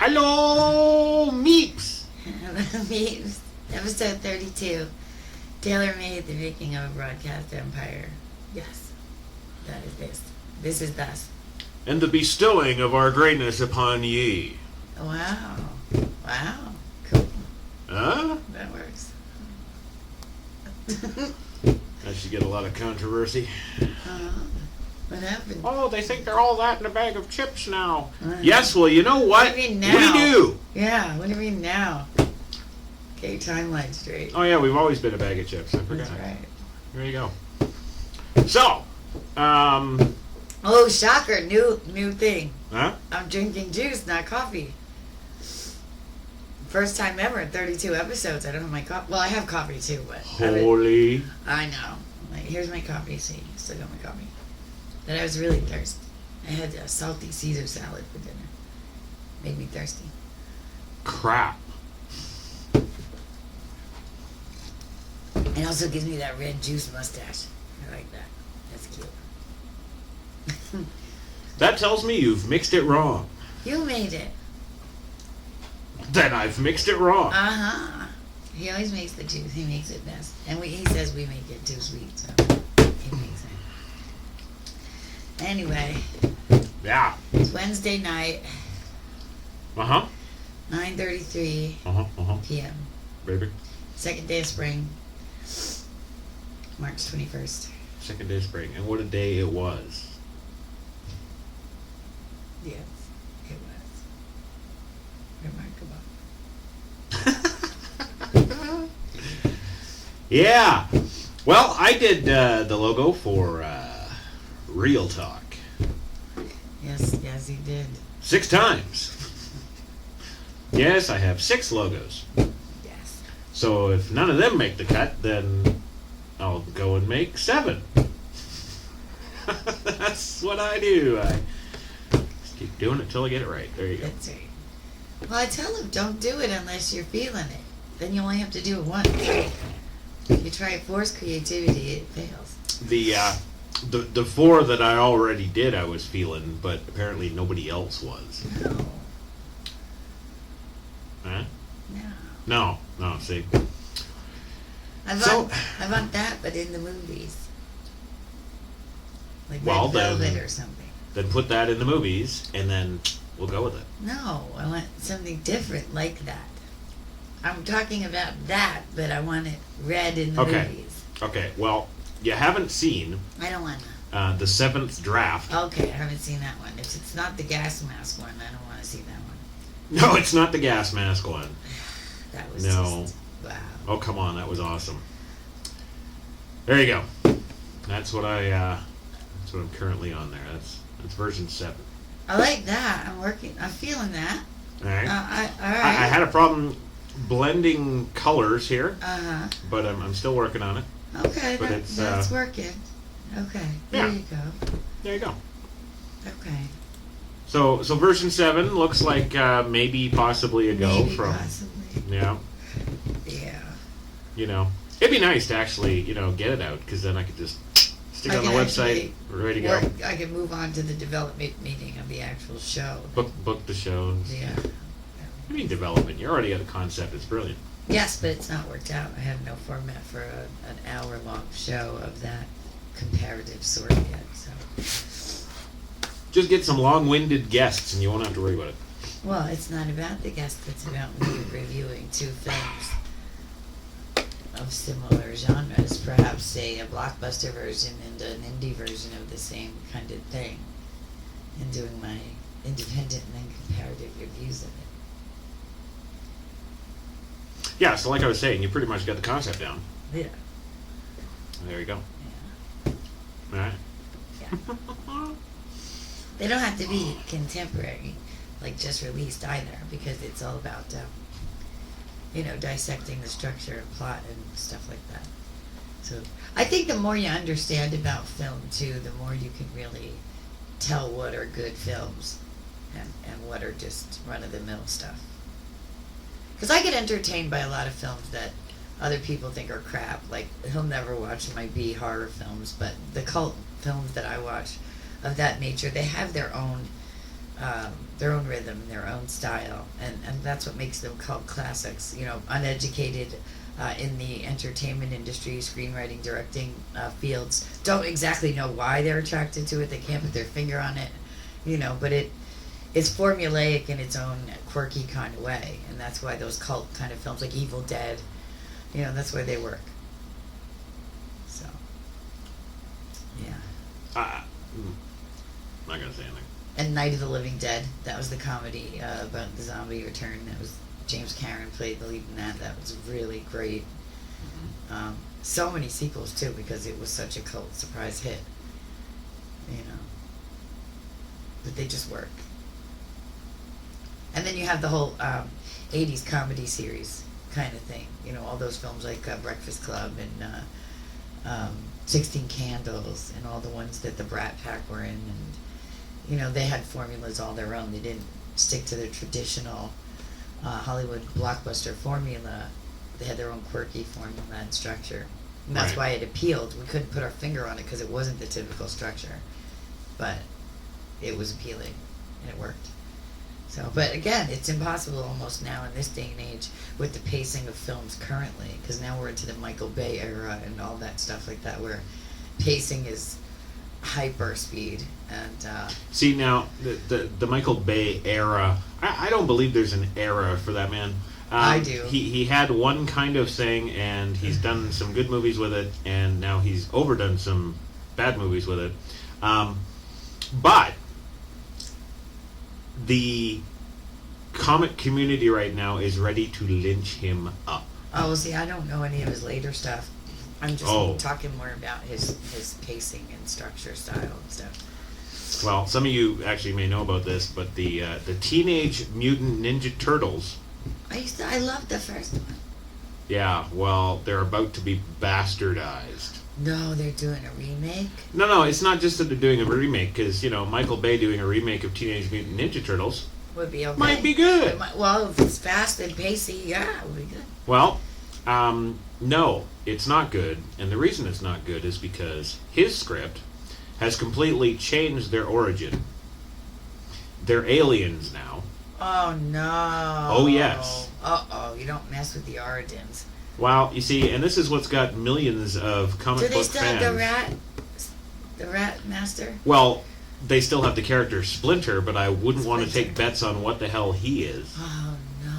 Hello, Meeps. Meeps. Episode 32. Tailor-made, the making of a broadcast empire. Yes, that is this. This is thus. And the bestowing of our greatness upon ye. Wow. Wow. Cool. Huh? That works. That should get a lot of controversy. What happened? Oh, they think they're all that in a bag of chips now. Uh-huh. Yes, well, you know what? What do you mean now? We do. Yeah, what do you mean now? Get your timeline straight. Oh, yeah, we've always been a bag of chips. I forgot. That's right. There you go. So, Oh, shocker. New thing. huh? I'm drinking juice, not coffee. First time ever in 32 episodes. I don't have my coffee. Well, I have coffee too, but Holy. I know. Like, here's my coffee. See, still got my coffee. But I was really thirsty. I had a salty Caesar salad for dinner. Made me thirsty. Crap. It also gives me that red juice mustache. I like that. That's cute. That tells me you've mixed it wrong. You made it. Then I've mixed it wrong. Uh-huh. He always makes the juice. He makes it best. And he says we make it too sweet, so he makes it. Anyway, Yeah. it's Wednesday night, Uh-huh. 9:33 Uh-huh. p.m. Baby. Second day of spring, March 21st. Second day of spring. And what a day it was. Yes, it was remarkable. Yeah. Well, I did the logo for Real Talk. Yes, he did. 6 times. Yes, I have 6 logos. Yes. So if none of them make the cut, then I'll go and make 7. That's what I do. I just keep doing it till I get it right. There you go. That's right. Well, I tell him, don't do it unless you're feeling it. Then you only have to do it once. If you try to force creativity, it fails. The 4 that I already did, I was feeling, but apparently nobody else was. No. Huh? No. No. See. I want that, but in the movies. Like Well, Red Velvet then- or something. Then put that in the movies, and then we'll go with it. No, I want something different like that. I'm talking about that, but I want it red in the Okay. movies. Okay. Well, you haven't seen I don't want the 7th draft. to. Okay, I haven't seen that one. If it's not the gas mask one, I don't want to see that one. No, it's not the gas mask one. That was No. just, wow. Oh, come on, that was awesome. There you go. That's what that's what I'm currently on there. That's version 7. I like that. I'm feeling that. All right. All I right. had a problem blending colors here, Uh-huh. but I'm still working on it. Okay, But that's working. Okay, there Yeah. you go. There you go. Okay. So version 7 looks like maybe possibly a go Maybe, from possibly. yeah. It'd be nice to actually get it out, because then I could just stick it on the website, ready to go. I can move on to the development meeting of the actual show. Book the show. Yeah. I mean development. You already got a concept. It's brilliant. Yes, but it's not worked out. I have no format for an hour-long show of that comparative sort yet. So, Just get some long-winded guests, and you won't have to worry about it. well, it's not about the guest. It's about me reviewing 2 films of similar genres, perhaps say a blockbuster version and an indie version of the same kind of thing, and doing my independent and then comparative reviews of it. Yeah. So like I was saying, you pretty much got the concept down. Yeah. There you go. Yeah. All right. Yeah. They don't have to be contemporary, like just released either, because it's all about, dissecting the structure and plot and stuff like that. So I think the more you understand about film too, the more you can really tell what are good films and what are just run-of-the-mill stuff. Because I get entertained by a lot of films that other people think are crap. Like, he'll never watch my B horror films, but the cult films that I watch of that nature, they have their own their own rhythm, their own style, and that's what makes them called classics. You know, uneducated in the entertainment industry, screenwriting, directing fields don't exactly know why they're attracted to it. They can't put their finger on it, you know, but it's formulaic in its own quirky kind of way, and that's why those cult kind of films like Evil Dead, you know, that's why they work. So, yeah. I'm not gonna say anything. And Night of the Living Dead, that was the comedy about the zombie return. That was James Cameron played the lead in that. That was really great. So many sequels too, because it was such a cult surprise hit. You know, but they just work. And then you have the whole '80s comedy series kind of thing. You know, all those films like Breakfast Club and 16 Candles and all the ones that the Brat Pack were in, and you know, they had formulas all their own. They didn't stick to the traditional Hollywood blockbuster formula. They had their own quirky formula and structure. And that's Right. why it appealed. We couldn't put our finger on it because it wasn't the typical structure. But it was appealing and it worked. So, but again, it's impossible almost now in this day and age with the pacing of films currently, because now we're into the Michael Bay era and all that stuff like that, where pacing is hyper speed and See, now the Michael Bay era, I don't believe there's an era for that man. I do. He had one kind of thing, and he's done some good movies with it, and now he's overdone some bad movies with it. But the comic community right now is ready to lynch him up. oh, well, see, I don't know any of his later stuff. I'm just Oh. talking more about his pacing and structure, style, and stuff. Well, some of you actually may know about this, but the Teenage Mutant Ninja Turtles. I loved the first one. Yeah, well, they're about to be bastardized. No, they're doing a remake. No, it's not just that they're doing a remake, because, you know, Michael Bay doing a remake of Teenage Mutant Ninja Turtles Would be okay. might be good. Well, if it's fast and pacey, yeah, it would be good. Well, no, it's not good. And the reason it's not good is because his script has completely changed their origin. They're aliens now. Oh no. Oh, yes. Uh-oh, you don't mess with the origins. Well, you see, and this is what's got millions of Do comic they book still fans. have the rat master? Well, they still have the character Splinter, but I wouldn't want to Splinter. take bets on what the hell he is. Oh no.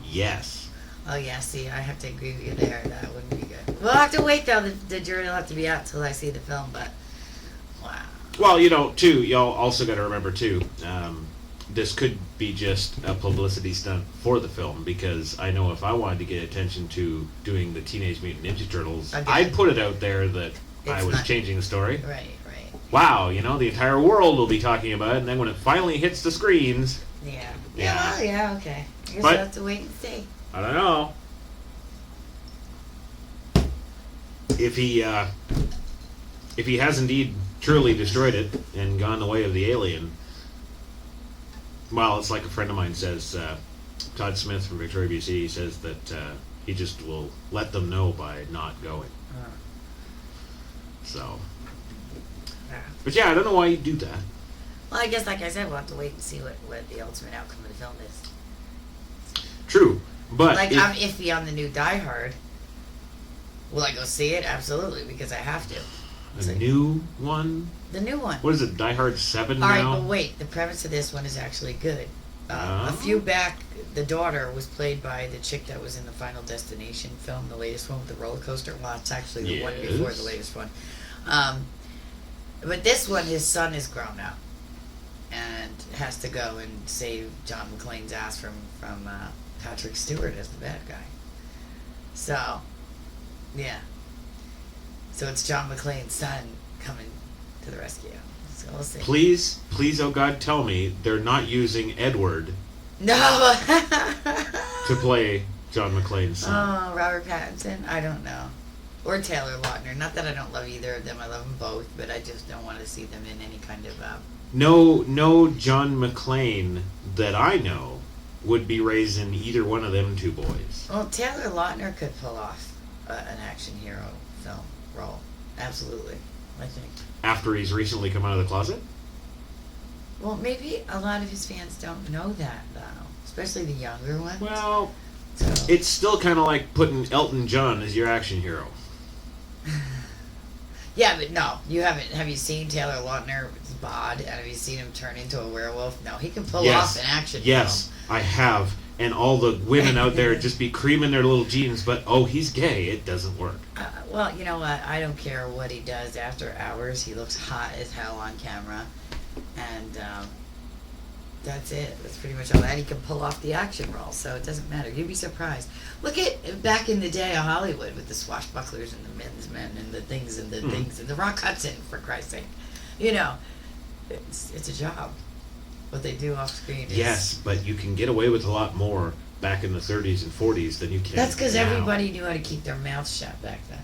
Yes. Oh yeah, see, I have to agree with you there. That wouldn't be good. We'll have to wait though. The jury will have to be out till I see the film, but wow. Well, you know, too, y'all also got to remember, too, this could be just a publicity stunt for the film, because I know if I wanted to get attention to doing the Teenage Mutant Ninja Turtles, Again. I'd put it out there that I It's was not- changing the story. Right. Wow, you know, the entire world will be talking about it, and then when it finally hits the screens, Yeah. Yeah. Yeah, well, yeah, okay. I guess But- we'll have to wait and see. I don't know. If he has indeed truly destroyed it and gone the way of the alien, well, it's like a friend of mine says, Todd Smith from Victoria, BC, says that he just will let them know by not going. So, Yeah. but yeah, I don't know why you'd do that. Well, I guess, like I said, we'll have to wait and see what the ultimate outcome of the film is. True, but Like, if- I'm iffy on the new Die Hard. Will I go see it? Absolutely, because I have to. It's a like- new one. The new one. What is it? Die Hard 7 All right, now. but wait. The premise of this one is actually good. A Oh. few back, the daughter was played by the chick that was in the Final Destination film, the latest one with the roller coaster. Well, it's actually the one before Yes. the latest one. But this one, his son is grown up and has to go and save John McClane's ass from Patrick Stewart as the bad guy. So, yeah. So it's John McClane's son coming to the rescue. So we'll see. Please, oh God, tell me they're not using Edward No. to play John McClane's son. Oh, Robert Pattinson? I don't know. Or Taylor Lautner. Not that I don't love either of them. I love them both, but I just don't want to see them in any kind of. No John McClane that I know would be raising either one of them two boys. Well, Taylor Lautner could pull off an action hero film role. Absolutely, I think. After he's recently come out of the closet? Well, maybe a lot of his fans don't know that, though, especially the younger ones. Well, So, it's still kind of like putting Elton John as your action hero. yeah, but no, you haven't. Have you seen Taylor Lautner's bod? And have you seen him turn into a werewolf? No, he can pull off an action Yes, I have. And all the women out there just be creaming their little jeans, but oh, he's gay. It doesn't work. Well, you know what? I don't care what he does after hours. He looks hot as hell on camera, and that's it. That's pretty much all that. He can pull off the action role, so it doesn't matter. You'd be surprised. Look at back in the day of Hollywood with the swashbucklers and the men's men and the things and the things and the Rock Hudson, for Christ's sake. You know, it's a job. What they do off screen is... Yes, but you can get away with a lot more back in the 30s and 40s than you can That's because now. everybody knew how to keep their mouths shut back then.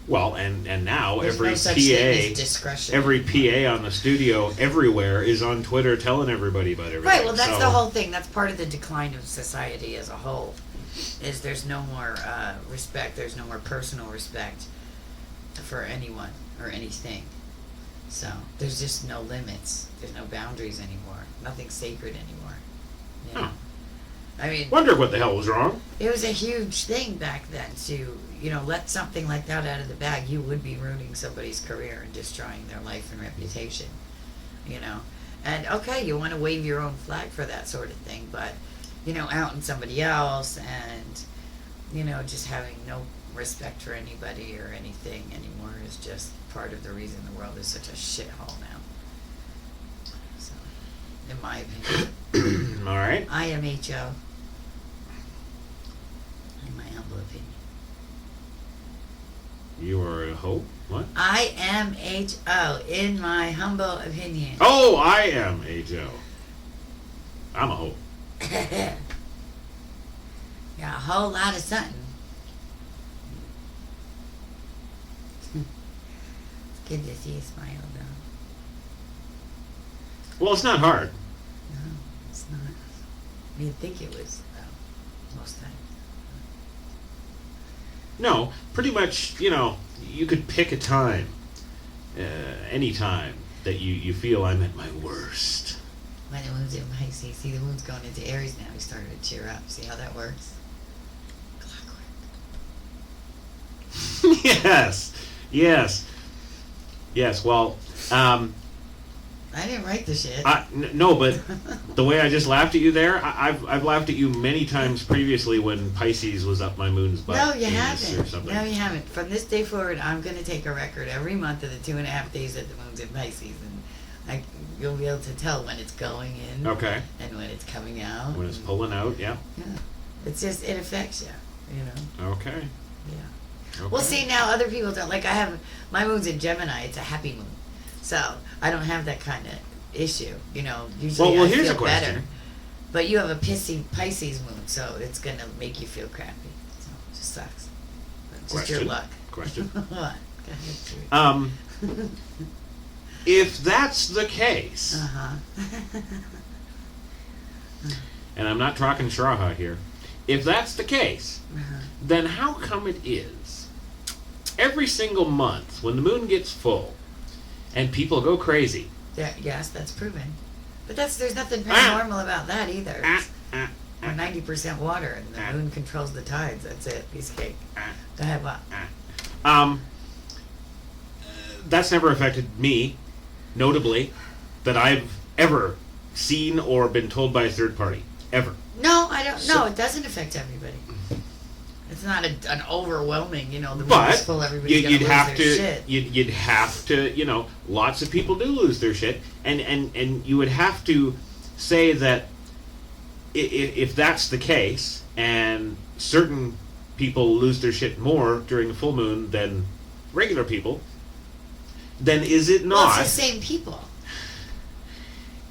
Well, and now There's every no such thing as PA, discretion. every PA on the studio everywhere is on Twitter telling everybody about everything. Right, well, that's So- the whole thing. That's part of the decline of society as a whole. Is there's no more respect. There's no more personal respect for anyone or anything. So there's just no limits. There's no boundaries anymore. Nothing's sacred anymore. You know? Huh. I mean, Wonder what the hell was wrong. it was a huge thing back then to, let something like that out of the bag. You would be ruining somebody's career and destroying their life and reputation, And okay, you want to wave your own flag for that sort of thing, but, outing somebody else and, just having no respect for anybody or anything anymore is just part of the reason the world is such a shithole now. So, in my opinion. All right. I am H.O. In my humble opinion. You are a hoe? What? I am H.O. in my humble opinion. Oh, I am a Joe. I'm a hoe. Yeah, a whole lot of something. It's good to see you smile, though. Well, it's not hard. No, it's not. You'd think it was, though, most times. No, pretty much, you could pick a time, any time, that you feel I'm at my worst. When the moon's in Pisces, see the moon's going into Aries now. He's starting to cheer up. See how that works? Clockwork. Yes. Well, I didn't write the shit. no, but the way I just laughed at you there, I've laughed at you many times previously when Pisces was up my moon's butt. No, you Or haven't. something. No, you haven't. From this day forward, I'm going to take a record every month of the 2.5 days that the moon's in Pisces, and you'll be able to tell when it's going in Okay. and when it's coming out. When it's pulling out, yeah. Yeah. It's just, it affects you, Okay. Yeah. Okay. Well, see, now other people don't. Like, my moon's in Gemini. It's a happy moon. So, I don't have that kind of issue, Usually Well, I here's feel a question. better. But you have a pissy Pisces moon, so it's going to make you feel crappy. So, it just sucks. But just your Question. luck. Question. What? Go ahead. If that's the case, Uh-huh. and I'm not talking Shraha here, if that's the case, Uh-huh. then how come it is every single month when the moon gets full and people go crazy? Yes, that's proven. But there's nothing paranormal about that either. We're 90% water, and the moon controls the tides. That's it. Piece of cake. Go ahead, what? That's never affected me, notably, that I've ever seen or been told by a third party. Ever. No, I don't. So- No, it doesn't affect everybody. It's not an overwhelming, the moon But is full, everybody's you'd gonna have lose to, their shit. you'd have to, lots of people do lose their shit, and you would have to say that if that's the case, and certain people lose their shit more during the full moon than regular people, then is it Well, not? it's the same people.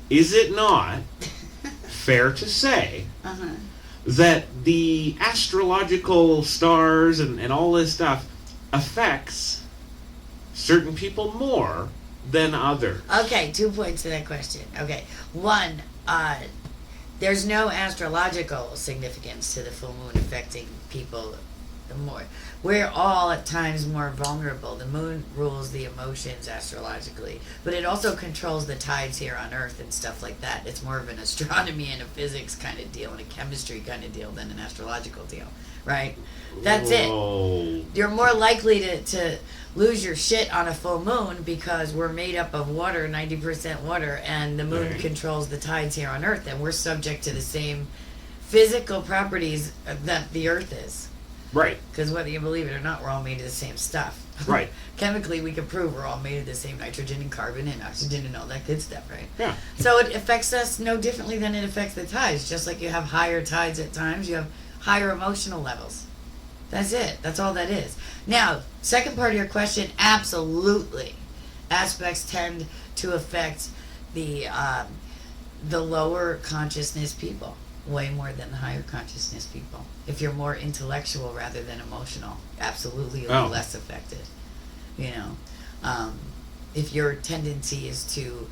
Is it not fair to say Uh-huh. that the astrological stars and all this stuff affects certain people more than others? Okay, 2 points to that question. Okay, one, there's no astrological significance to the full moon affecting people The more we're all at times more vulnerable. The moon rules the emotions astrologically, but it also controls the tides here on Earth and stuff like that. It's more of an astronomy and a physics kind of deal and a chemistry kind of deal than an astrological deal, right? That's Whoa. it. You're more likely to lose your shit on a full moon because we're made up of water, 90% water, and the moon Right. controls the tides here on Earth, and we're subject to the same physical properties that the Earth is. Right. Because whether you believe it or not, we're all made of the same stuff. Right. Chemically, we can prove we're all made of the same nitrogen and carbon and oxygen and all that good stuff, right? Yeah. So it affects us no differently than it affects the tides. Just like you have higher tides at times, you have higher emotional levels. That's it. That's all that is. Now, second part of your question, absolutely. Aspects tend to affect the lower consciousness people way more than the higher consciousness people. If you're more intellectual rather than emotional, absolutely you'll be less affected. You know, if your tendency is to,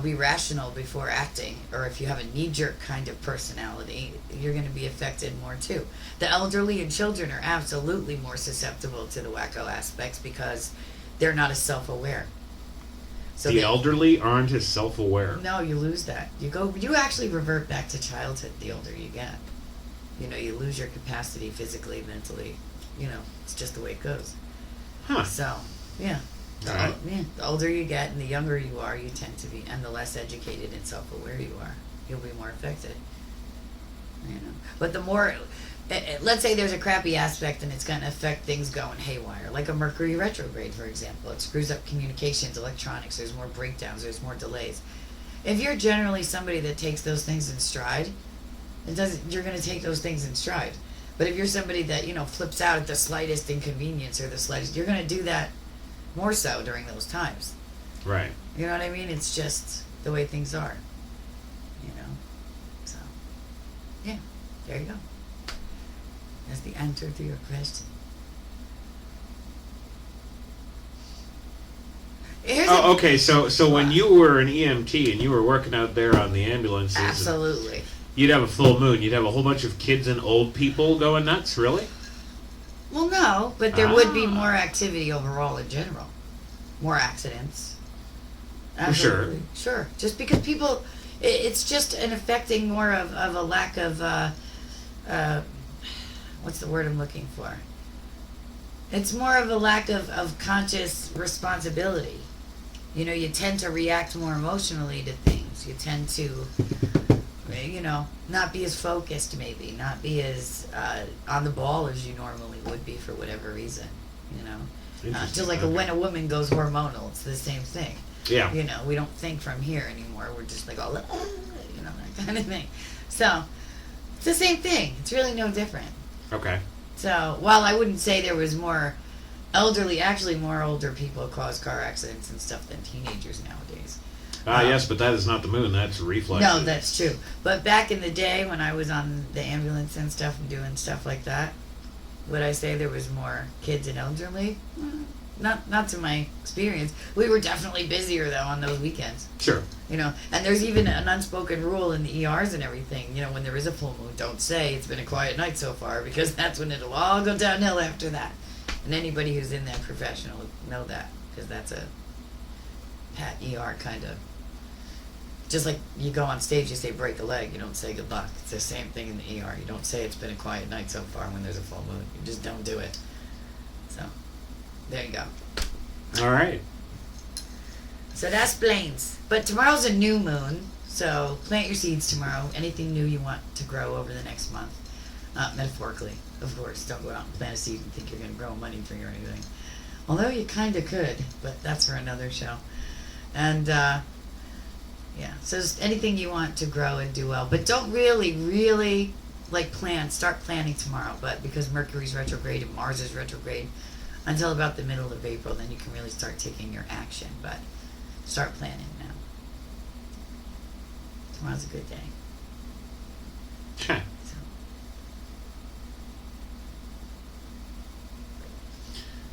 be rational before acting, or if you have a knee-jerk kind of personality, you're going to be affected more too. The elderly and children are absolutely more susceptible to the wacko aspects because they're not as self-aware. So the elderly aren't as self-aware. No, you lose that. You actually revert back to childhood the older you get. You lose your capacity physically, mentally. It's just the way it goes. Huh. So, yeah. Alright. The older you get and the younger you are, you tend to be, and the less educated and self-aware you are, you'll be more affected. But the more, let's say there's a crappy aspect and it's going to affect things going haywire, like a Mercury retrograde, for example. It screws up communications, electronics, there's more breakdowns, there's more delays. If you're generally somebody that takes those things in stride, you're going to take those things in stride. But if you're somebody that, flips out at the slightest inconvenience or the slightest, you're going to do that more so during those times. Right. You know what I mean? It's just the way things are. So, yeah, there you go. That's the answer to your question. Okay. So when you were an EMT and you were working out there on the ambulances, Absolutely. you'd have a full moon. You'd have a whole bunch of kids and old people going nuts. Really? Well, no, but there would be more activity overall in general. More accidents. Absolutely. Sure. Just because people, it's just an affecting more of a lack of, what's the word I'm looking for? It's more of a lack of conscious responsibility. You tend to react more emotionally to things. You tend to, not be as focused maybe, not be as on the ball as you normally would be for whatever reason, just like when a woman goes hormonal, it's the same thing. Yeah. We don't think from here anymore. We're just like all, that kind of thing. So, it's the same thing. It's really no different. Okay. So, while I wouldn't say there was more older people cause car accidents and stuff than teenagers nowadays. Yes, but that is not the moon. That's reflex. No, that's true. But back in the day when I was on the ambulance and stuff and doing stuff like that, would I say there was more kids and elderly? Not to my experience. We were definitely busier though on those weekends. Sure. And there's even an unspoken rule in the ERs and everything. When there is a full moon, don't say it's been a quiet night so far because that's when it'll all go downhill after that. And anybody who's in that profession will know that because that's a pat ER kind of. Just like you go on stage, you say break a leg, you don't say good luck. It's the same thing in the ER. You don't say it's been a quiet night so far when there's a full moon. You just don't do it. So, there you go. All right. So that's plains. But tomorrow's a new moon, so plant your seeds tomorrow. Anything new you want to grow over the next month. Metaphorically, of course. Don't go out and plant a seed and think you're going to grow a money tree or anything. Although you kind of could, but that's for another show. And, yeah, so just anything you want to grow and do well. But don't really, start planning tomorrow. But because Mercury's retrograde and Mars is retrograde until about the middle of April, then you can really start taking your action. But start planning now. Tomorrow's a good day. Huh. So.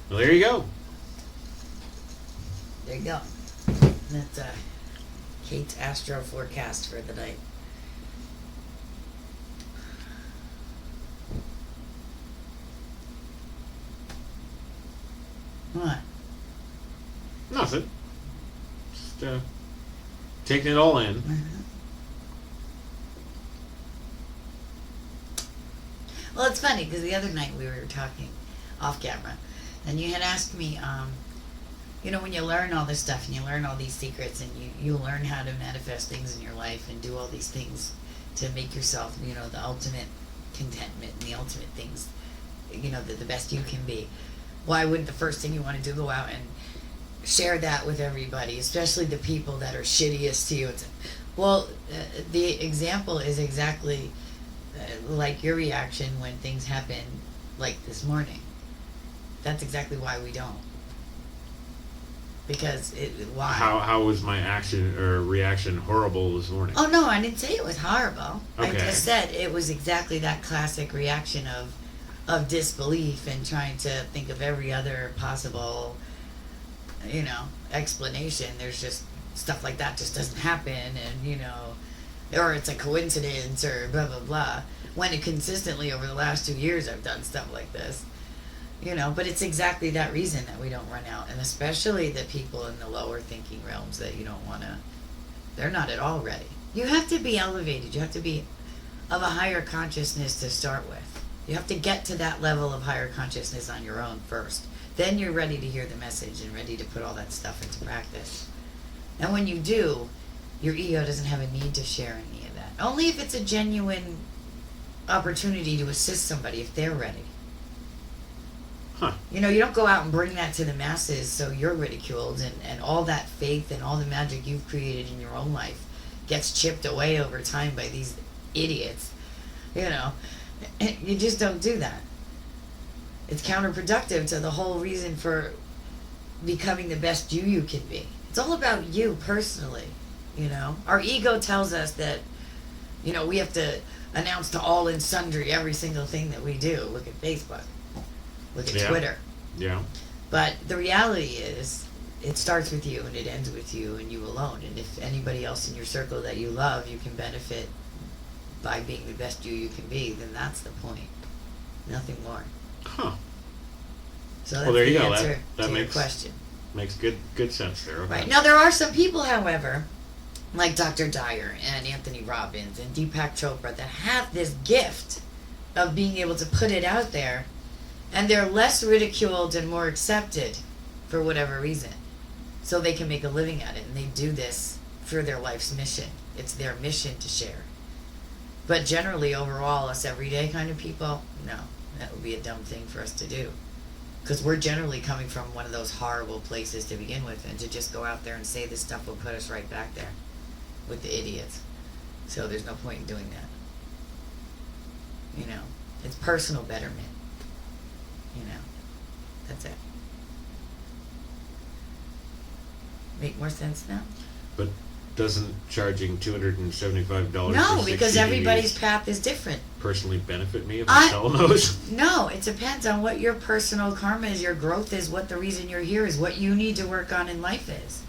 Well, there you go. There you go. That's Kate's astro forecast for the night. Nothing. Just taking it all in. Well, it's funny because the other night we were talking off camera, and you had asked me, when you learn all this stuff and you learn all these secrets and you learn how to manifest things in your life and do all these things to make yourself, the ultimate contentment and the ultimate things, the best you can be. Why wouldn't the first thing you want to do go out and share that with everybody, especially the people that are shittiest to you? Well, the example is exactly like your reaction when things happen like this morning. That's exactly why we don't. Because why? How was my action or reaction horrible this morning? Oh no, I didn't say it was horrible. Okay. I just said it was exactly that classic reaction of disbelief and trying to think of every other possible, explanation. There's just stuff like that just doesn't happen, and or it's a coincidence or blah blah blah. When consistently over the last 2 years I've done stuff like this. But it's exactly that reason that we don't run out, and especially the people in the lower thinking realms that you don't want to, they're not at all ready. You have to be elevated. You have to be of a higher consciousness to start with. You have to get to that level of higher consciousness on your own first. Then you're ready to hear the message and ready to put all that stuff into practice. And when you do, your ego doesn't have a need to share any of that. Only if it's a genuine opportunity to assist somebody if they're ready. Huh. You don't go out and bring that to the masses so you're ridiculed and all that faith and all the magic you've created in your own life gets chipped away over time by these idiots. You just don't do that. It's counterproductive to the whole reason for becoming the best you can be. It's all about you personally, Our ego tells us that, we have to announce to all and sundry every single thing that we do. Look at Facebook. Look at Twitter. Yeah. But the reality is, it starts with you and it ends with you and you alone. And if anybody else in your circle that you love, you can benefit by being the best you can be, then that's the point. Nothing more. Huh. So that's well, there you the go. answer That to your makes question. Makes good sense there. Okay. Right. Now, there are some people, however, like Dr. Dyer and Anthony Robbins and Deepak Chopra, that have this gift of being able to put it out there, and they're less ridiculed and more accepted for whatever reason. So they can make a living at it, and they do this for their life's mission. It's their mission to share. But generally, overall, us everyday kind of people, no, that would be a dumb thing for us to do. Because we're generally coming from one of those horrible places to begin with, and to just go out there and say this stuff will put us right back there with the idiots. So there's no point in doing that. It's personal betterment. That's it. Make more sense now? But doesn't charging $275 No, for because 60 everybody's DVDs path is different. personally benefit me if I'm selling those? No, it depends on what your personal karma is, your growth is, what the reason you're here is, what you need to work on in life is.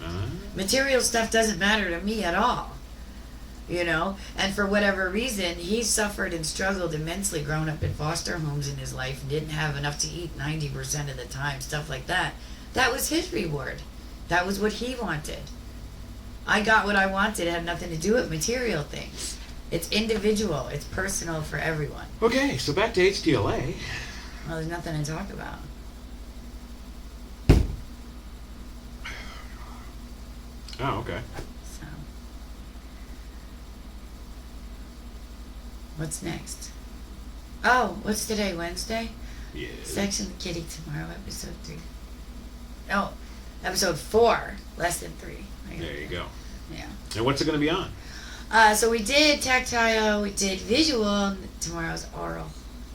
Material stuff doesn't matter to me at all. And for whatever reason, he suffered and struggled immensely growing up in foster homes in his life and didn't have enough to eat 90% of the time, stuff like that. That was his reward. That was what he wanted. I got what I wanted. It had nothing to do with material things. It's individual. It's personal for everyone. Okay, so back to HTLA. Well, there's nothing to talk about. Oh, okay. So, what's next? Oh, what's today? Wednesday? Yeah. Section the Kitty tomorrow, episode 3. No, episode 4, less than 3. There you go. Yeah. And what's it going to be on? So we did tactile, we did visual, tomorrow's oral.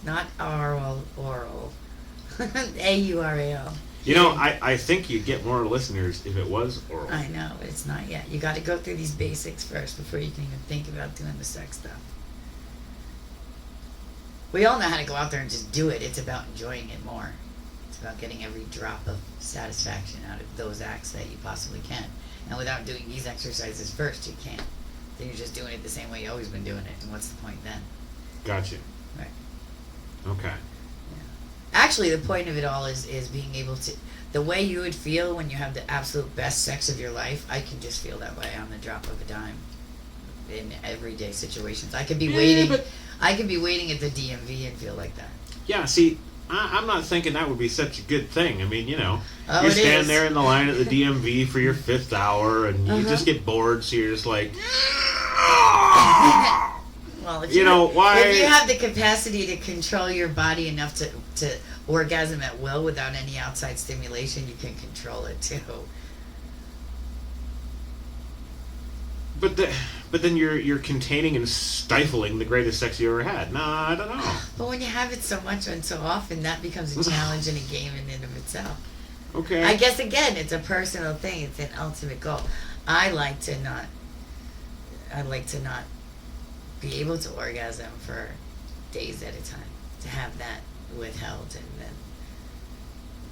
Not oral. A-U-R-A-L. I think you'd get more listeners if it was oral. I know, but it's not yet. You got to go through these basics first before you can even think about doing the sex stuff. We all know how to go out there and just do it. It's about enjoying it more. It's about getting every drop of satisfaction out of those acts that you possibly can. And without doing these exercises first, you can't. Then you're just doing it the same way you've always been doing it. And what's the point then? Gotcha. Right. Okay. Yeah. actually, the point of it all is being able to, the way you would feel when you have the absolute best sex of your life. I can just feel that way on the drop of a dime in everyday situations. I could be waiting. I could be waiting at the DMV and feel like that. Yeah, see, I'm not thinking that would be such a good thing. I mean, you know, Oh, you it stand is. there in the line at the DMV for your 5th hour, and you just get bored, so you're just like, Well, if you know, why? If you have the capacity to control your body enough to orgasm at will without any outside stimulation, you can control it too. But then you're containing and stifling the greatest sex you ever had. No, I don't know. But when you have it so much and so often, that becomes a challenge and a game in and of itself. Okay. I guess again, it's a personal thing. It's an ultimate goal. I like to not be able to orgasm for days at a time. To have that withheld, and then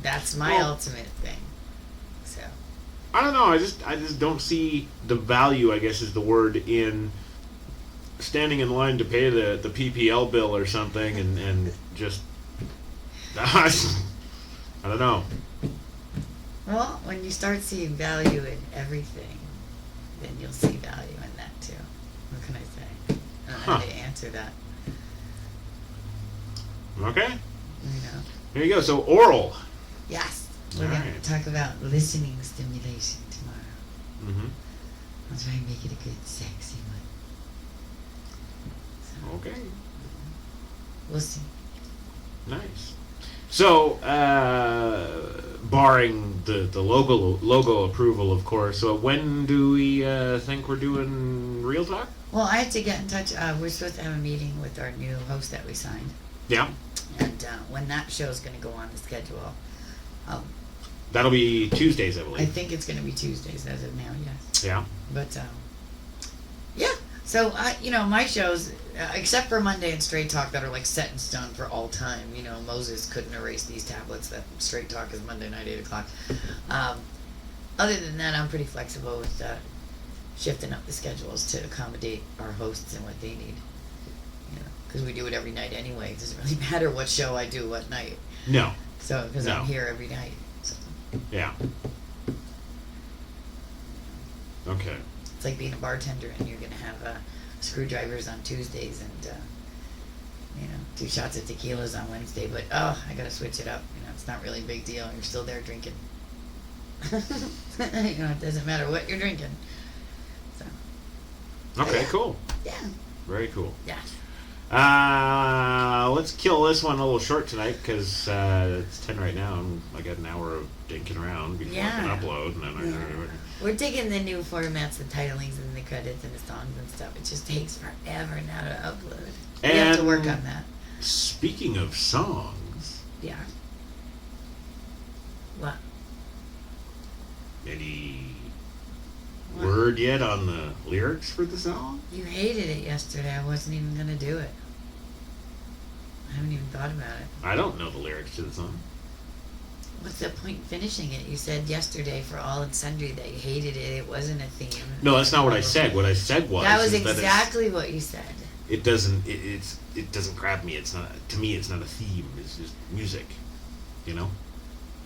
that's my ultimate thing. So. I don't know. I just don't see the value, I guess is the word, in standing in line to pay the PPL bill or something, and just I don't know. Well, when you start seeing value in everything, then you'll see value in that too. What can I say? I don't know how to answer that. Okay. You know. Here you go. So oral. Yes. We're All going right. to talk about listening stimulation tomorrow. Mm-hmm. I'll try and make it a good, sexy one. So, Okay. we'll see. Nice. So, barring the logo approval, of course. So, when do we think we're doing Real Talk? Well, I have to get in touch. We're supposed to have a meeting with our new host that we signed. Yeah. And when that show's going to go on the schedule, That'll be Tuesdays, I I believe. think it's going to be Tuesdays as of now, yes. Yeah. But, yeah. So, my shows, except for Monday and Straight Talk, that are like set in stone for all time. You know, Moses couldn't erase these tablets. That Straight Talk is Monday night, 8 o'clock. Other than that, I'm pretty flexible with shifting up the schedules to accommodate our hosts and what they need. You know, because we do it every night anyway. It doesn't really matter what show I do what night. No. So, because No. I'm here every night. So. Yeah. Okay. It's like being a bartender and you're going to have screwdrivers on Tuesdays and, 2 shots of tequilas on Wednesday. But, I got to switch it up. You know, it's not really a big deal. You're still there drinking. It doesn't matter what you're drinking. So. Okay, cool. Yeah. Very cool. Yeah. Let's kill this one a little short tonight because it's 10 right now, and I got an hour of dinking around before I can upload. And then We're digging the new formats, the titlings and the credits and the songs and stuff. It just takes forever now to upload. We have to work on that. Speaking of songs, Yeah. What? any What? word yet on the lyrics for the song? You hated it yesterday. I wasn't even going to do it. I haven't even thought about it. I don't know the lyrics to the song. What's the point in finishing it? You said yesterday for all and sundry that you hated it. It wasn't a theme. No, that's not what I said. What I said was That was is exactly what you said. it doesn't. It doesn't grab me. It's not, to me. It's not a theme. It's just music. You know.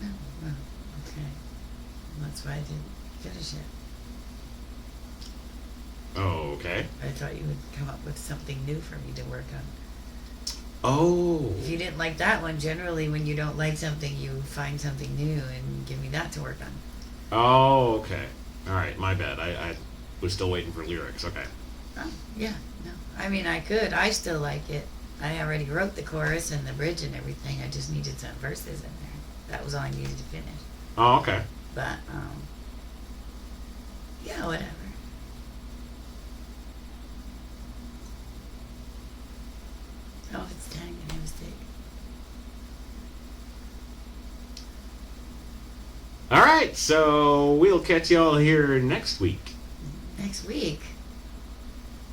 Oh, well, okay. That's why I didn't finish it. Oh, okay. I thought you would come up with something new for me to work on. Oh. If you didn't like that one, generally when you don't like something, you find something new and give me that to work on. Oh, okay. All right. My bad. I was still waiting for lyrics. Okay. Oh, yeah, no. I mean, I could. I still like it. I already wrote the chorus and the bridge and everything. I just needed some verses in there. That was all I needed to finish. Oh, okay. But, yeah, whatever. Oh, it's time to have a stick. All right. So we'll catch y'all here next week. Next week.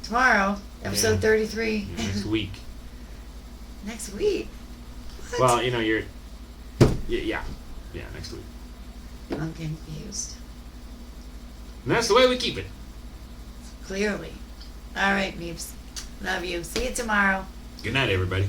Tomorrow, episode Yeah. 33. Next week. Next week? What? Well, you're. Yeah. Yeah. Next week. I'm confused. And that's the way we keep it. Clearly. All right, Meeps. Love you. See you tomorrow. Good night, everybody.